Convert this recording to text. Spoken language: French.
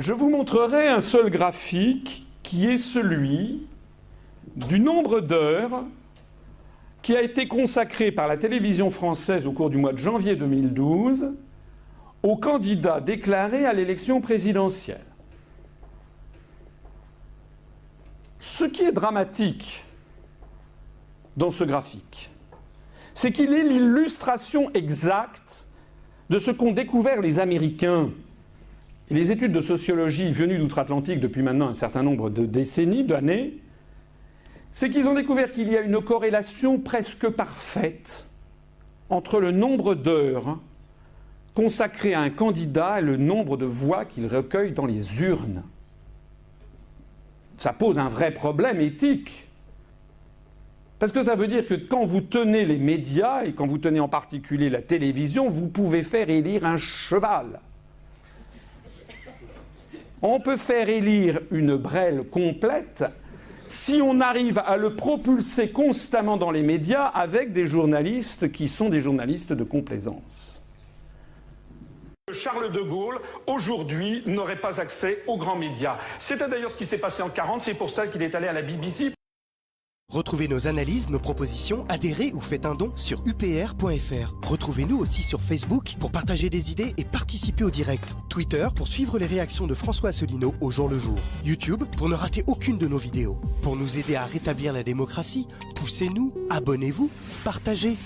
Je vous montrerai un seul graphique qui est celui du nombre d'heures qui a été consacré par la télévision française au cours du mois de janvier 2012 aux candidats déclarés à l'élection présidentielle. Ce qui est dramatique dans ce graphique, c'est qu'il est l'illustration exacte de ce qu'ont découvert les Américains et les études de sociologie venues d'outre-Atlantique depuis maintenant un certain nombre de décennies, d'années. C'est qu'ils ont découvert qu'il y a une corrélation presque parfaite entre le nombre d'heures consacrées à un candidat et le nombre de voix qu'il recueille dans les urnes. Ça pose un vrai problème éthique. Parce que ça veut dire que quand vous tenez les médias, et quand vous tenez en particulier la télévision, vous pouvez faire élire un cheval. On peut faire élire une brêle complète si on arrive à le propulser constamment dans les médias avec des journalistes qui sont des journalistes de complaisance. Charles de Gaulle, aujourd'hui, n'aurait pas accès aux grands médias. C'était d'ailleurs ce qui s'est passé en 1940, c'est pour ça qu'il est allé à la BBC. Retrouvez nos analyses, nos propositions, adhérez ou faites un don sur upr.fr. Retrouvez-nous aussi sur Facebook pour partager des idées et participer au direct. Twitter pour suivre les réactions de François Asselineau au jour le jour. YouTube pour ne rater aucune de nos vidéos. Pour nous aider à rétablir la démocratie, poussez-nous, abonnez-vous, partagez.